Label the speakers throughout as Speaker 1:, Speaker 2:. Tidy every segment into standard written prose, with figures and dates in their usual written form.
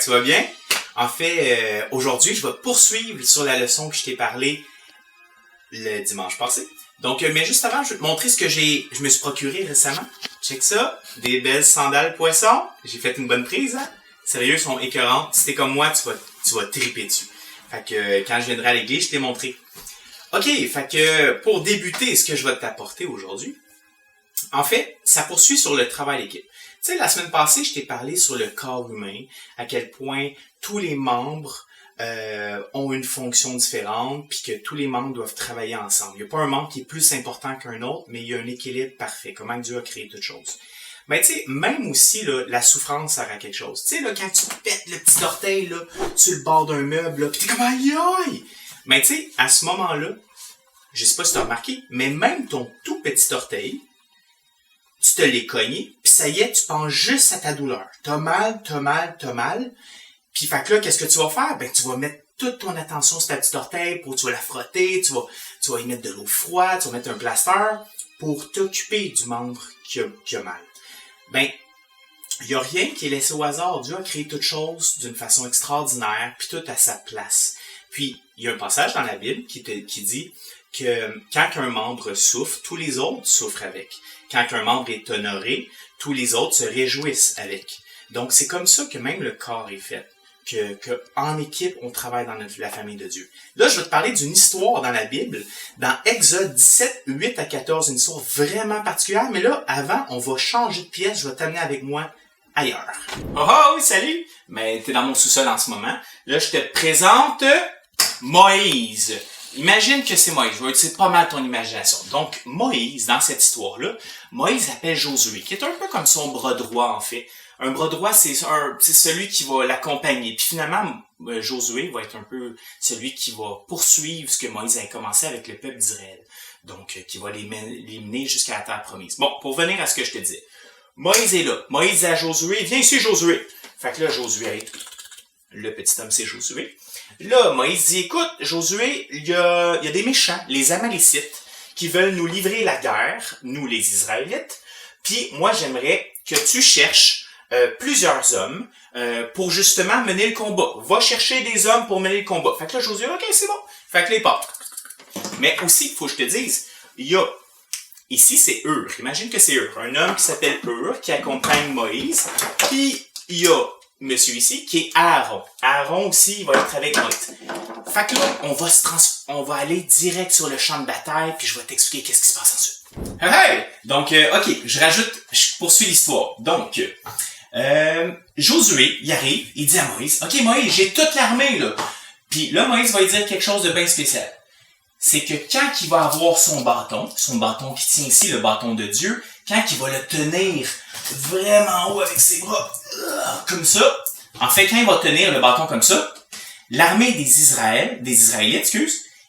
Speaker 1: que tu vas bien? En fait, aujourd'hui, je vais poursuivre sur la leçon que je t'ai parlé le dimanche passé. Donc, mais juste avant, je vais te montrer ce que je me suis procuré récemment. Check ça, des belles sandales poisson. J'ai fait une bonne prise, hein? Sérieux, elles sont écœurantes. Si t'es comme moi, tu vas triper dessus. Fait que quand je viendrai à l'église, je t'ai montré. OK, fait que pour débuter, ce que je vais t'apporter aujourd'hui, en fait, ça poursuit sur le travail d'équipe. Tu sais, la semaine passée, je t'ai parlé sur le corps humain, à quel point tous les membres ont une fonction différente, puis que tous les membres doivent travailler ensemble. Il n'y a pas un membre qui est plus important qu'un autre, mais il y a un équilibre parfait, comment Dieu a créé toutes choses. Mais tu sais, même aussi, là, la souffrance sert à quelque chose. Tu sais, là, quand tu pètes le petit orteil là, sur le bord d'un meuble, là, pis t'es comme aïe aïe! Mais tu sais, à ce moment-là, je sais pas si tu as remarqué, mais même ton tout petit orteil, tu te l'es cogné, puis ça y est, tu penses juste à ta douleur. T'as mal. Puis fait que là, qu'est-ce que tu vas faire? Ben, tu vas mettre toute ton attention sur ta petite orteil, tu vas la frotter, tu vas y mettre de l'eau froide, tu vas mettre un plaster pour t'occuper du membre qui a mal. Ben, il n'y a rien qui est laissé au hasard. Dieu a créé toute chose d'une façon extraordinaire, puis tout à sa place. Puis, il y a un passage dans la Bible qui dit que quand un membre souffre, tous les autres souffrent avec. Quand un membre est honoré, tous les autres se réjouissent avec. Donc, c'est comme ça que même le corps est fait. Que en équipe, on travaille dans la famille de Dieu. Là, je vais te parler d'une histoire dans la Bible, dans Exode 17, 8 à 14, une histoire vraiment particulière. Mais là, avant, on va changer de pièce. Je vais t'amener avec moi ailleurs. Oh oui, salut! Mais t'es dans mon sous-sol en ce moment. Là, je te présente Moïse. Imagine que c'est Moïse. Je vais utiliser pas mal ton imagination. Donc, Moïse, dans cette histoire-là, Moïse appelle Josué, qui est un peu comme son bras droit, en fait. Un bras droit, c'est celui qui va l'accompagner. Puis finalement, Josué va être un peu celui qui va poursuivre ce que Moïse a commencé avec le peuple d'Israël. Donc, qui va les mener jusqu'à la terre promise. Bon, pour venir à ce que je te disais. Moïse est là. Moïse dit à Josué, viens ici Josué. Fait que là, Josué, le petit homme, c'est Josué. Là, Moïse dit, écoute, Josué, il y a des méchants, les Amalécites, qui veulent nous livrer la guerre, nous les Israélites. Puis moi, j'aimerais que tu cherches plusieurs hommes pour justement mener le combat. Va chercher des hommes pour mener le combat. Fait que là, Josué, ok, c'est bon. Fait que là, il part. Mais aussi, il faut que je te dise, il y a, ici, c'est Hur. Imagine que c'est Hur. Un homme qui s'appelle Hur, qui accompagne Moïse. Puis, il y a monsieur ici, qui est Aaron. Aaron aussi, il va être avec Moïse. Fait que là, on va aller direct sur le champ de bataille, puis je vais t'expliquer qu'est-ce qui se passe ensuite. Hey! Donc, ok, je poursuis l'histoire. Donc, Josué, il arrive, il dit à Moïse, ok Moïse, j'ai toute l'armée, là. Puis là, Moïse va lui dire quelque chose de bien spécial. C'est que quand il va avoir son bâton qui tient ici, le bâton de Dieu, quand il va le tenir vraiment haut avec ses bras, comme ça, en fait, quand il va tenir le bâton comme ça, l'armée des Israélites,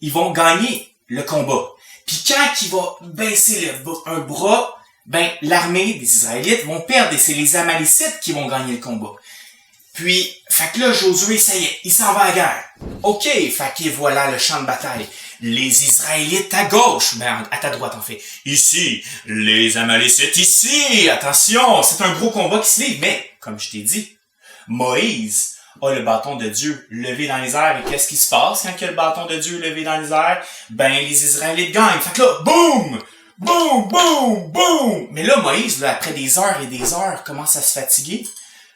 Speaker 1: ils vont gagner le combat. Puis quand il va baisser un bras, ben, l'armée des Israélites vont perdre et c'est les Amalécites qui vont gagner le combat. Puis, fait que là, Josué, ça y est, il s'en va à la guerre. OK, fait que voilà le champ de bataille. Les Israélites à gauche, ben, à ta droite en fait. Ici, les Amalécites ici, attention, c'est un gros combat qui se livre. Mais, comme je t'ai dit, Moïse a le bâton de Dieu levé dans les airs. Et qu'est-ce qui se passe quand il y a le bâton de Dieu levé dans les airs? Ben, les Israélites gagnent. Fait que là, boum! Boum, boum, boum! Mais là, Moïse, là, après des heures et des heures, commence à se fatiguer.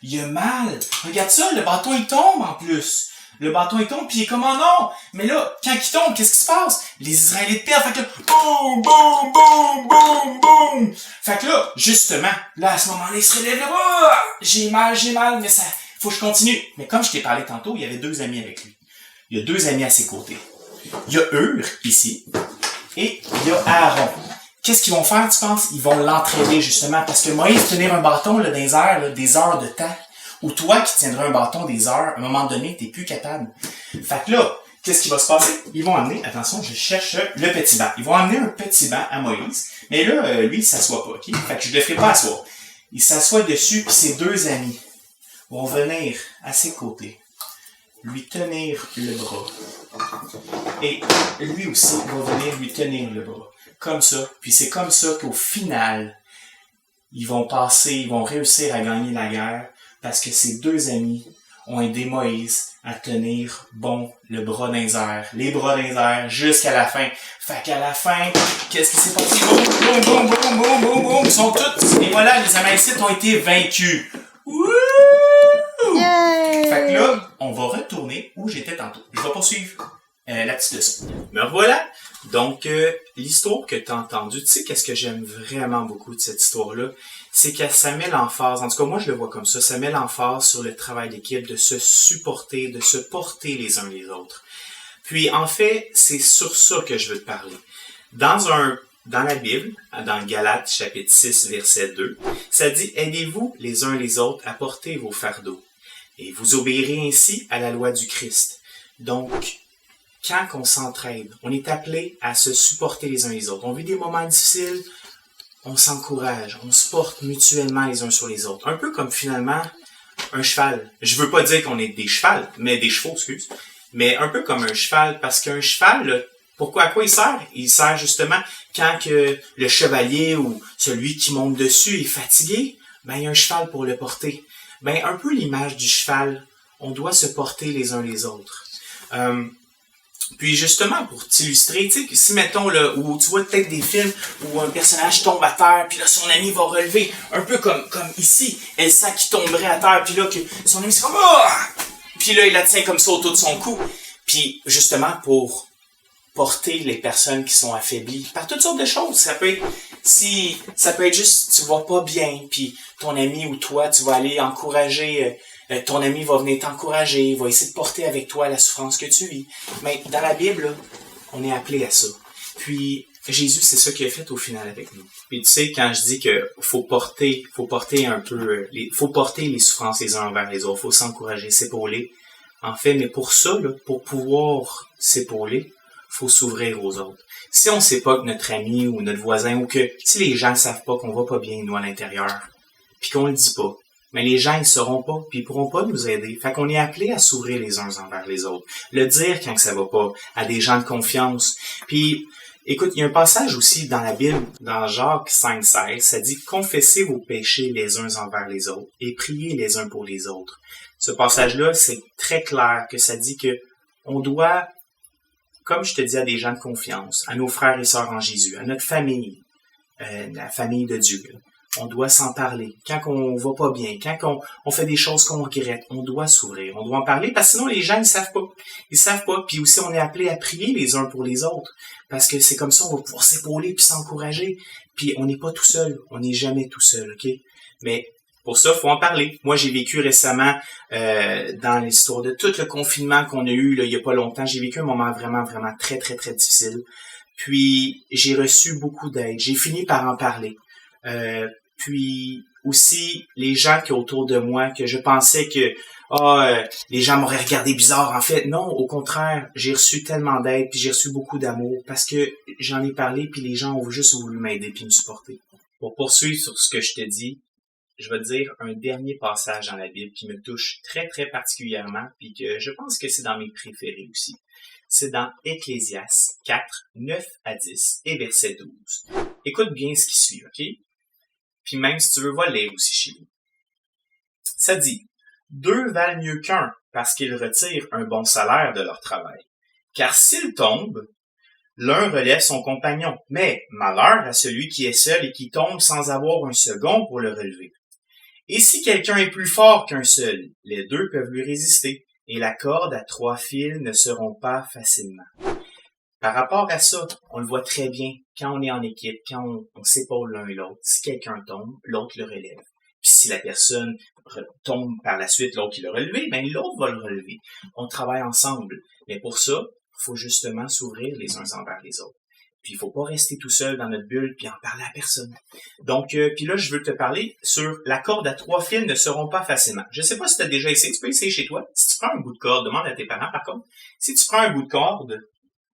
Speaker 1: Il a mal. Regarde ça, le bâton, il tombe en plus. Le bâton, il tombe, puis il est comme, oh non! Mais là, quand il tombe, qu'est-ce qui se passe? Les Israélites perdent, fait que là, boum, boum, boum, boum, boum! Fait que là, justement, là, à ce moment-là, il se relève, là, oh, j'ai mal, mais ça, faut que je continue. Mais comme je t'ai parlé tantôt, il y avait deux amis avec lui. Il y a deux amis à ses côtés. Il y a Hur, ici, et il y a Aaron. Qu'est-ce qu'ils vont faire, tu penses? Ils vont l'entraîner, justement, parce que Moïse, tenir un bâton, là, dans les airs, là, des heures de temps, ou toi qui tiendras un bâton des heures, à un moment donné, t'es plus capable. Fait que là, qu'est-ce qui va se passer? Ils vont amener, attention, je cherche le petit banc. Ils vont amener un petit banc à Moïse, mais là, lui, il s'assoit pas, ok? Fait que je le ferai pas asseoir. Il s'assoit dessus, puis ses deux amis vont venir à ses côtés, lui tenir le bras. Et lui aussi va venir lui tenir le bras. Comme ça. Puis c'est comme ça qu'au final, ils vont réussir à gagner la guerre parce que ces deux amis ont aidé Moïse à tenir bon le bras dans les airs, les bras dans les airs, jusqu'à la fin. Fait qu'à la fin, qu'est-ce qui s'est passé? Boum, boum, boum, boum, boum, boum, boum, ils sont tous, et voilà, les Amalécites ont été vaincus. Wouh! Fait que là, on va retourner où j'étais tantôt. Je vais poursuivre la petite leçon. Me voilà. Donc, l'histoire que tu as entendue, tu sais qu'est-ce que j'aime vraiment beaucoup de cette histoire-là? C'est que ça met l'emphase, en tout cas moi je le vois comme ça met l'emphase sur le travail d'équipe, de se supporter, de se porter les uns les autres. Puis en fait, c'est sur ça que je veux te parler. Dans la Bible, dans Galates chapitre 6, verset 2, ça dit « Aidez-vous les uns les autres à porter vos fardeaux, et vous obéirez ainsi à la loi du Christ. » Donc, quand on s'entraide, on est appelé à se supporter les uns les autres. On vit des moments difficiles, on s'encourage, on se porte mutuellement les uns sur les autres. Un peu comme finalement un cheval. Je veux pas dire qu'on est des chevals, mais des chevaux, excuse. Mais un peu comme un cheval, parce qu'un cheval, là, à quoi il sert? Il sert justement quand que le chevalier ou celui qui monte dessus est fatigué, ben il y a un cheval pour le porter. Ben un peu l'image du cheval, on doit se porter les uns les autres. Puis justement, pour t'illustrer, tu sais, si mettons, là, où tu vois peut-être des films où un personnage tombe à terre, puis là, son ami va relever, un peu comme ici, Elsa qui tomberait à terre, puis là, que son ami, c'est comme « Ah! » Puis là, il la tient comme ça autour de son cou. Puis justement, pour porter les personnes qui sont affaiblies par toutes sortes de choses. Ça peut être juste, tu vas pas bien, puis ton ami ou toi, tu vas aller encourager, ton ami va venir t'encourager, il va essayer de porter avec toi la souffrance que tu vis. Mais dans la Bible, là, on est appelé à ça. Puis Jésus, c'est ça qu'il a fait au final avec nous. Puis tu sais, quand je dis que faut porter un peu, faut porter les souffrances les uns envers les autres, faut s'encourager, s'épauler. En fait, mais pour ça, là, pour pouvoir s'épauler, faut s'ouvrir aux autres. Si on sait pas que notre ami ou notre voisin ou que si les gens savent pas qu'on va pas bien nous à l'intérieur, puis qu'on le dit pas, mais les gens ils sauront pas, puis ils pourront pas nous aider. Fait qu'on est appelé à s'ouvrir les uns envers les autres, le dire quand que ça va pas à des gens de confiance. Puis écoute, il y a un passage aussi dans la Bible, dans Jacques 5,16, ça dit « Confessez vos péchés les uns envers les autres et priez les uns pour les autres. » Ce passage-là, c'est très clair que ça dit que on doit, comme je te dis, à des gens de confiance, à nos frères et sœurs en Jésus, à notre famille, la famille de Dieu, là, on doit s'en parler. Quand on va pas bien, quand on fait des choses qu'on regrette, on doit s'ouvrir, on doit en parler, parce que sinon les gens ils savent pas. Ils savent pas, puis aussi on est appelé à prier les uns pour les autres, parce que c'est comme ça on va pouvoir s'épauler puis s'encourager, puis on n'est pas tout seul, on n'est jamais tout seul, ok? Mais pour ça, faut en parler. Moi, j'ai vécu récemment, dans l'histoire de tout le confinement qu'on a eu là, il y a pas longtemps, j'ai vécu un moment vraiment, vraiment très, très, très difficile. Puis, j'ai reçu beaucoup d'aide. J'ai fini par en parler. Puis, aussi, les gens qui autour de moi, que je pensais que les gens m'auraient regardé bizarre. En fait, non, au contraire, j'ai reçu tellement d'aide, puis j'ai reçu beaucoup d'amour, parce que j'en ai parlé, puis les gens ont juste voulu m'aider puis me supporter. Pour poursuivre sur ce que je te dis, je vais te dire un dernier passage dans la Bible qui me touche très, très particulièrement, puis que je pense que c'est dans mes préférés aussi. C'est dans Ecclésiaste 4, 9 à 10 et verset 12. Écoute bien ce qui suit, ok? Puis même si tu veux, va le lire aussi chez vous. Ça dit, « Deux valent mieux qu'un, parce qu'ils retirent un bon salaire de leur travail. Car s'ils tombent, l'un relève son compagnon, mais malheur à celui qui est seul et qui tombe sans avoir un second pour le relever. Et si quelqu'un est plus fort qu'un seul, les deux peuvent lui résister, et la corde à 3 fils ne se rompt pas facilement. » Par rapport à ça, on le voit très bien quand on est en équipe, quand on s'épaule l'un et l'autre. Si quelqu'un tombe, l'autre le relève. Puis si la personne tombe par la suite, l'autre qui l'a relevé, ben l'autre va le relever. On travaille ensemble. Mais pour ça, il faut justement s'ouvrir les uns envers les autres. Puis il faut pas rester tout seul dans notre bulle puis en parler à personne. Donc, puis là, je veux te parler sur la corde à 3 fils ne se rompt pas facilement. Je sais pas si tu as déjà essayé, tu peux essayer chez toi. Si tu prends un bout de corde, demande à tes parents par contre. Si tu prends un bout de corde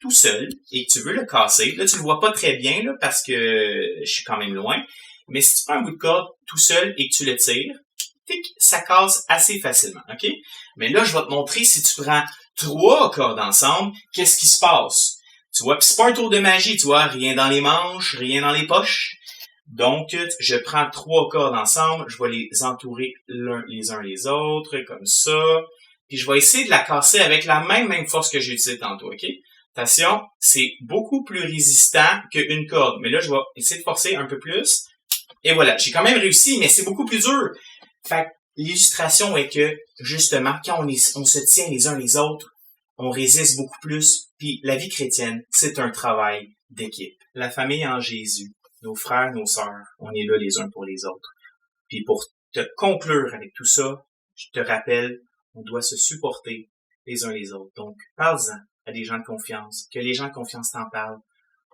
Speaker 1: tout seul et que tu veux le casser, là tu le vois pas très bien là parce que je suis quand même loin, mais si tu prends un bout de corde tout seul et que tu le tires, tic, ça casse assez facilement, ok? Mais là, je vais te montrer si tu prends 3 cordes ensemble, qu'est-ce qui se passe? Tu vois, puis c'est pas un tour de magie, tu vois, rien dans les manches, rien dans les poches. Donc, je prends 3 cordes ensemble, je vais les entourer les uns les autres, comme ça. puis je vais essayer de la casser avec la même force que j'ai utilisée tantôt, OK? Attention, c'est beaucoup plus résistant qu'une corde. Mais là, je vais essayer de forcer un peu plus. Et voilà, j'ai quand même réussi, mais c'est beaucoup plus dur. Fait que l'illustration est que, justement, quand on se tient les uns les autres, on résiste beaucoup plus. Puis la vie chrétienne, c'est un travail d'équipe. La famille en Jésus, nos frères, nos sœurs, on est là les uns pour les autres. Puis pour te conclure avec tout ça, je te rappelle, on doit se supporter les uns les autres. Donc, parle-en à des gens de confiance, que les gens de confiance t'en parlent.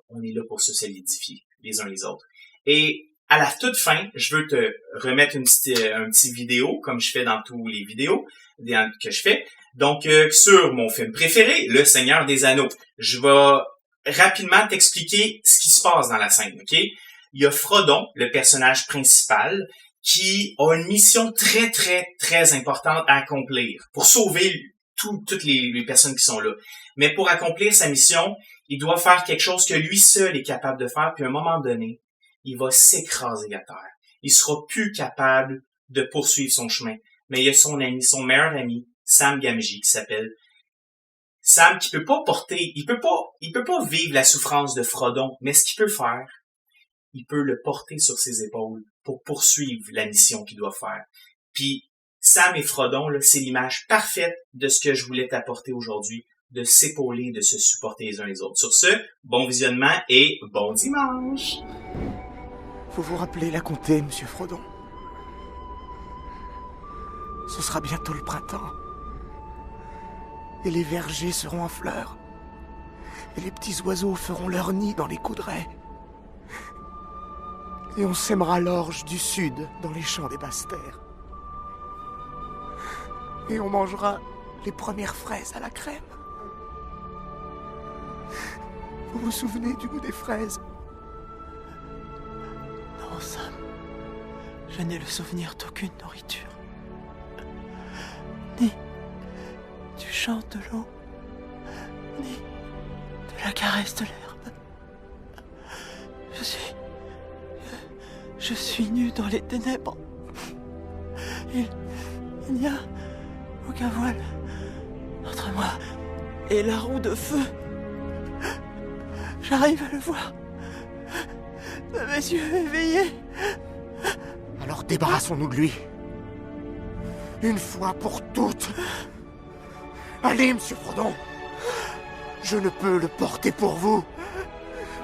Speaker 1: On est là pour se solidifier les uns les autres. Et à la toute fin, je veux te remettre un petit vidéo, comme je fais dans tous les vidéos que je fais. Donc, sur mon film préféré, Le Seigneur des Anneaux, je vais rapidement t'expliquer ce qui se passe dans la scène, OK? Il y a Frodon, le personnage principal, qui a une mission très, très, très importante à accomplir pour sauver toutes les personnes qui sont là. Mais pour accomplir sa mission, il doit faire quelque chose que lui seul est capable de faire, puis à un moment donné, il va s'écraser à terre. Il sera plus capable de poursuivre son chemin. Mais il y a son meilleur ami, Sam Gamgee, qui s'appelle Sam, qui peut pas porter, il peut pas vivre la souffrance de Frodon, mais ce qu'il peut faire, il peut le porter sur ses épaules pour poursuivre la mission qu'il doit faire. Puis Sam et Frodon, là, c'est l'image parfaite de ce que je voulais t'apporter aujourd'hui, de s'épauler, de se supporter les uns les autres. Sur ce, bon visionnement et bon dimanche!
Speaker 2: Vous vous rappelez la comté, monsieur Frodon? Ce sera bientôt le printemps. Et les vergers seront en fleurs. Et les petits oiseaux feront leur nid dans les coudrais. Et on sèmera l'orge du sud dans les champs des basses-terres. Et on mangera les premières fraises à la crème. Vous vous souvenez du goût des fraises?
Speaker 3: Non, Sam. Je n'ai le souvenir d'aucune nourriture. Ni du chant de l'eau, ni de la caresse de l'herbe. Je suis nu dans les ténèbres. Il n'y a aucun voile entre moi et la roue de feu. J'arrive à le voir de mes yeux éveillés.
Speaker 2: Alors débarrassons-nous de lui. Une fois pour toutes. Allez, monsieur Frodon. Je ne peux le porter pour vous,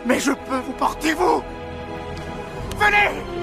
Speaker 2: mais je peux vous porter vous. Venez!